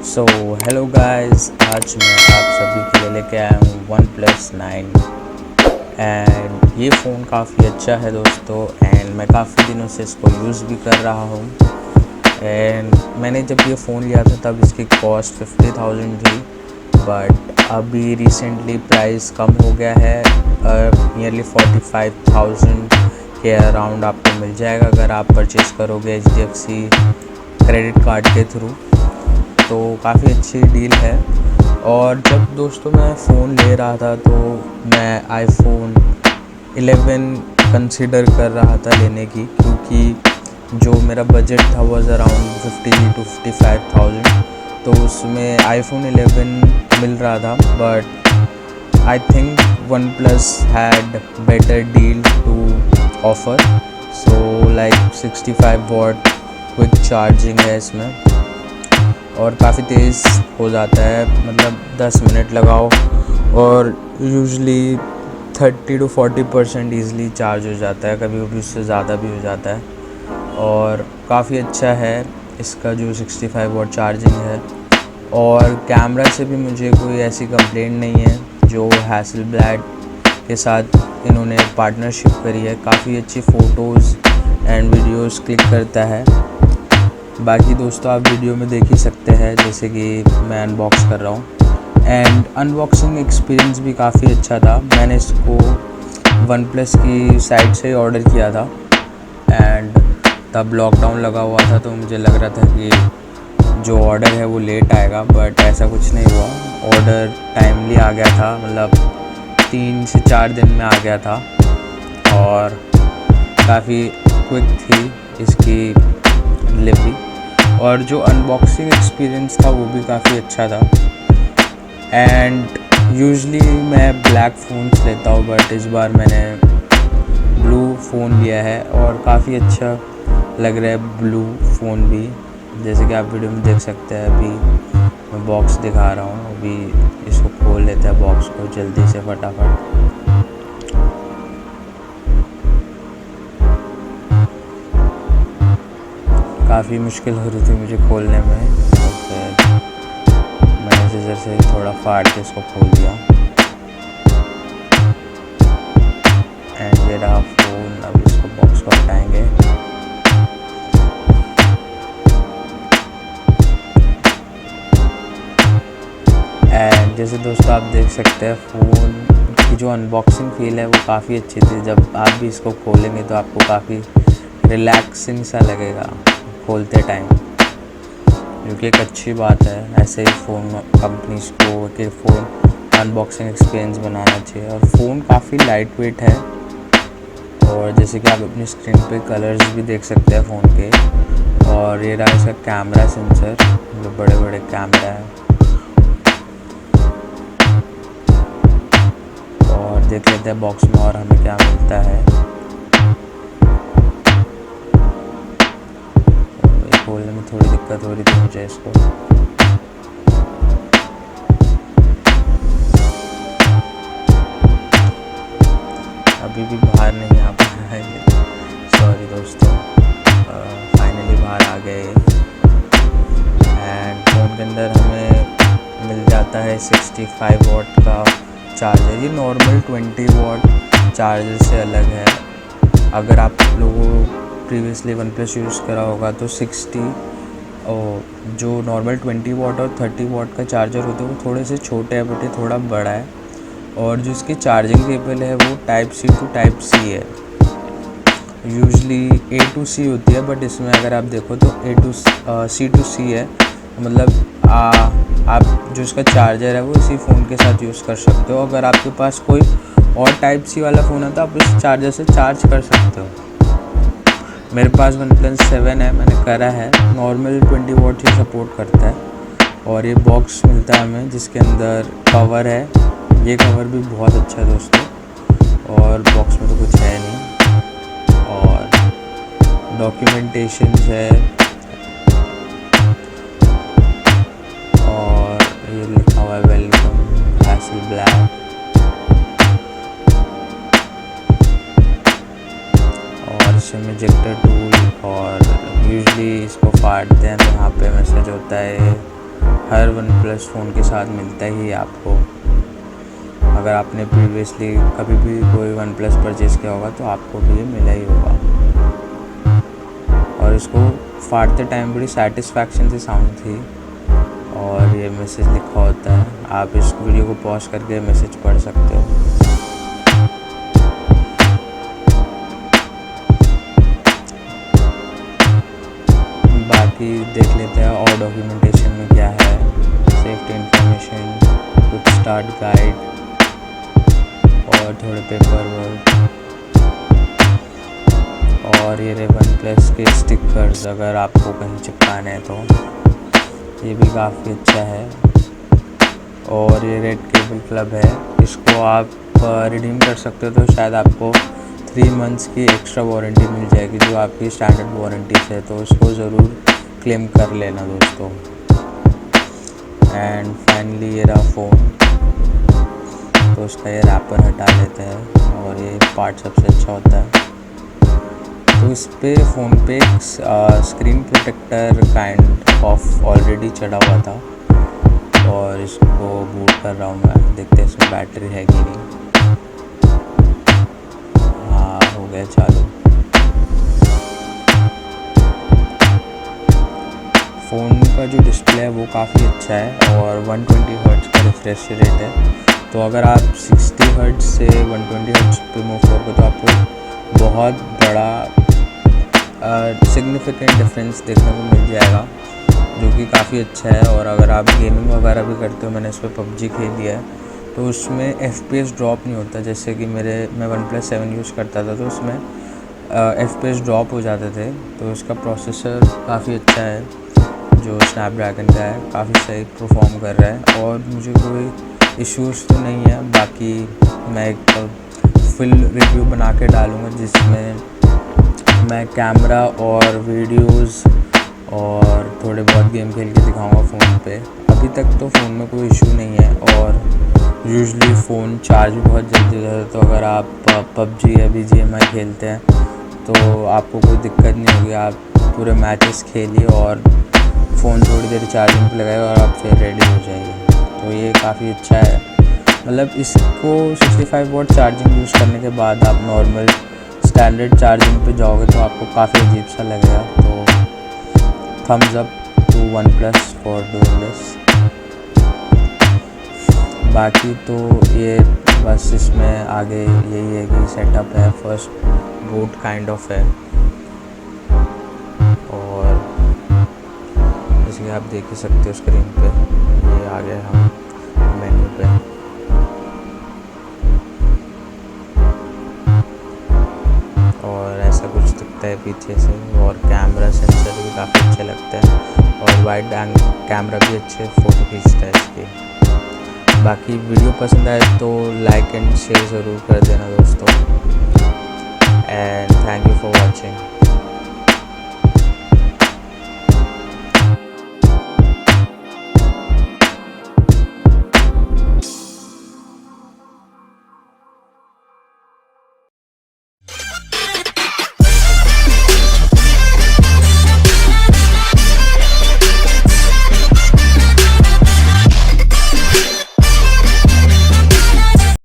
So hello guys, आज मैं आप सभी के लिए लेके आया हूँ OnePlus 9 एंड ये फ़ोन काफ़ी अच्छा है दोस्तों। एंड मैं काफ़ी दिनों से इसको यूज़ भी कर रहा हूँ। एंड मैंने जब ये फ़ोन लिया था तब इसकी कॉस्ट 50,000 थी, बट अभी रिसेंटली प्राइस कम हो गया है। नियरली 45,000 के अराउंड आपको मिल जाएगा अगर आप परचेज़ करोगे HDFC क्रेडिट कार्ड के थ्रू। तो काफ़ी अच्छी डील है। और जब दोस्तों मैं फ़ोन ले रहा था तो मैं आईफोन 11 कंसिडर कर रहा था लेने की, क्योंकि जो मेरा बजट था वॉज अराउंड 50 to 55,000। तो उसमें आईफोन 11 मिल रहा था, but I think OnePlus had better deal to offer. So like 65 watt quick charging है इसमें और काफ़ी तेज़ हो जाता है, मतलब 10 मिनट लगाओ और यूजुअली 30 to 40% ईज़िली चार्ज हो जाता है, कभी कभी उससे ज़्यादा भी हो जाता है। और काफ़ी अच्छा है इसका जो 65 वॉट चार्जिंग है। और कैमरा से भी मुझे कोई ऐसी कंप्लेंट नहीं है। जो हैसलब्लैड के साथ इन्होंने पार्टनरशिप करी है, काफ़ी अच्छी फ़ोटोज़ एंड वीडियोज़ क्लिक करता है। बाकी दोस्तों आप वीडियो में देख ही सकते हैं, जैसे कि मैं अनबॉक्स कर रहा हूँ। एंड अनबॉक्सिंग एक्सपीरियंस भी काफ़ी अच्छा था। मैंने इसको OnePlus की साइट से ही ऑर्डर किया था एंड तब लॉकडाउन लगा हुआ था, तो मुझे लग रहा था कि जो ऑर्डर है वो लेट आएगा, बट ऐसा कुछ नहीं हुआ। ऑर्डर टाइमली आ गया था, मतलब 3 से 4 दिन में आ गया था और काफ़ी क्विक थी इसकी डिलीवरी। और जो अनबॉक्सिंग एक्सपीरियंस था वो भी काफ़ी अच्छा था। एंड यूजुअली मैं ब्लैक फ़ोन्स लेता हूँ, बट इस बार मैंने ब्लू फ़ोन लिया है और काफ़ी अच्छा लग रहा है ब्लू फ़ोन भी। जैसे कि आप वीडियो में देख सकते हैं, अभी मैं बॉक्स दिखा रहा हूँ। अभी इसको खोल लेते हैं बॉक्स को जल्दी से फटाफट। काफ़ी मुश्किल हो रही थी मुझे खोलने में, तो फिर मैंने सीजर से थोड़ा फाड़ के इसको खोल दिया। एंड ये रहा फ़ोन। अब इसको बॉक्स को हटाएंगे। एंड जैसे दोस्तों आप देख सकते हैं, फ़ोन की जो अनबॉक्सिंग फ़ील है वो काफ़ी अच्छी थी। जब आप भी इसको खोलेंगे तो आपको काफ़ी रिलैक्सिंग सा लगेगा खोलते टाइम, जो कि एक अच्छी बात है। ऐसे ही फ़ोन कंपनीज़ को कि फ़ोन अनबॉक्सिंग एक्सपीरियंस बनाना चाहिए। और फ़ोन काफ़ी लाइट वेट है, और जैसे कि आप अपनी स्क्रीन पे कलर्स भी देख सकते हैं फ़ोन के। और ये रहा इसका कैमरा सेंसर, जो बड़े बड़े कैमरा है। और देख लेते हैं बॉक्स में और हमें क्या मिलता है। खोलने में थोड़ी दिक्कत हो रही थी मुझे इसको। अभी भी बाहर नहीं आ पाया है, सॉरी दोस्तों। फाइनली बाहर आ गए। एंड फ़ोन के अंदर हमें मिल जाता है 65 वॉट का चार्जर। ये नॉर्मल 20 वॉट चार्जर से अलग है। अगर आप लोगों प्रीवियसली OnePlus यूज़ करा होगा तो 60 और जो नॉर्मल 20 वॉट और 30 वॉट का चार्जर होते हैं वो थोड़े से छोटे हैं, बट ये थोड़ा बड़ा है। और जो इसकी चार्जिंग केबल है वो Type-C to Type-C है। यूजुअली A to C होती है, बट इसमें अगर आप देखो तो C to C है। मतलब आप जो इसका चार्जर है वो इसी फ़ोन के साथ यूज़ कर सकते हो। अगर आपके पास कोई और Type-C वाला फ़ोन है तो आप इस चार्जर से चार्ज कर सकते हो। मेरे पास OnePlus 7 है, मैंने करा है। नॉर्मल 20 वॉट ही सपोर्ट करता है। और ये बॉक्स मिलता है हमें जिसके अंदर कवर है। ये कवर भी बहुत अच्छा है दोस्तों। और बॉक्स में तो कुछ है नहीं। और डॉक्यूमेंटेशन है और ये लिखा हुआ है वेलकम हैसलब्लैड। और इसमें इजेक्टर टूल, और यूजुअली इसको फाड़ते हैं तो यहाँ पे मैसेज होता है हर वन प्लस फ़ोन के साथ मिलता ही है आपको। अगर आपने प्रीवियसली कभी भी कोई वन प्लस परचेज़ किया होगा तो आपको भी ये मिला ही होगा। और इसको फाड़ते टाइम बड़ी सेटिस्फैक्शन से साउंड थी। और ये मैसेज लिखा होता है, आप इस वीडियो को पॉज करके मैसेज पढ़ सकते हो। बाकी देख लेते हैं और डॉक्यूमेंटेशन में क्या है। सेफ्टी इंफॉर्मेशन, कुछ स्टार्ट गाइड और थोड़े पेपर वर्क। और ये रे वन प्लस के स्टिकर्स, अगर आपको कहीं चिपकाने हैं तो ये भी काफ़ी अच्छा है। और ये रेड केबल क्लब है, इसको आप रिडीम कर सकते हो तो शायद आपको 3 मंथ्स की एक्स्ट्रा वारंटी मिल जाएगी जो आपकी स्टैंडर्ड वारंटी है, तो इसको ज़रूर क्लेम कर लेना दोस्तों। एंड फाइनली ये रहा फ़ोन, तो उसका ये रैपर हटा लेते हैं और ये पार्ट सबसे अच्छा होता है। तो इस पे फ़ोन पे screen protector kind of already चढ़ा हुआ था और इसको बूट कर रहा हूँ मैं। देखते हैं इसमें बैटरी है कि नहीं। हाँ, हो गया चालू। फ़ोन का जो डिस्प्ले है वो काफ़ी अच्छा है और 120 हर्ट्ज़ का रिफ्रेश रेट है। तो अगर आप 60 हर्ट्ज़ से 120 हर्ट्ज़ पे मूव करोगे तो आपको बहुत बड़ा सिग्निफिकेंट डिफरेंस देखने को मिल जाएगा, जो कि काफ़ी अच्छा है। और अगर आप गेमिंग वगैरह भी करते हो, मैंने इस पर पबजी खेल लिया है, तो उसमें FPS ड्रॉप नहीं होता। जैसे कि मैं OnePlus 7 यूज़ करता था तो उसमें FPS ड्रॉप हो जाते थे। तो इसका प्रोसेसर काफ़ी अच्छा है, जो स्नैपड्रैगन का है, काफ़ी सही परफॉर्म कर रहा है और मुझे कोई इश्यूज़ तो नहीं है। बाकी मैं एक फुल रिव्यू बना के डालूँगा जिसमें मैं कैमरा और वीडियोस और थोड़े बहुत गेम खेल के दिखाऊंगा फ़ोन पे। अभी तक तो फ़ोन में कोई इशू नहीं है और यूजुअली फ़ोन चार्ज भी बहुत जल्दी हो जाता है। तो अगर आप पबजी या BGMI खेलते हैं तो आपको कोई दिक्कत नहीं होगी, आप पूरे मैचेस खेलिए और फ़ोन थोड़ी देर चार्जिंग पे लगाए और आप फिर रेडी हो जाइए। तो ये काफ़ी अच्छा है। मतलब इसको 65 वाट चार्जिंग यूज़ करने के बाद आप नॉर्मल स्टैंडर्ड चार्जिंग पे जाओगे तो आपको काफ़ी अजीब सा लगेगा। तो thumbs up to OnePlus for doing this. बाकी तो ये बस इसमें आगे यही है कि सेटअप है, फर्स्ट बूट काइंड ऑफ है। और जैसे कि आप देख ही सकते हो स्क्रीन पे, ये आ गए हम मेन्यू पे। और ऐसा कुछ दिखता है पीछे से। और कैमरा सेंसर भी काफ़ी अच्छे लगते हैं और वाइड कैमरा भी अच्छे फ़ोटो खींचता है इसकी। बाकी वीडियो पसंद आए तो लाइक एंड शेयर ज़रूर कर देना दोस्तों। And thank you for watching.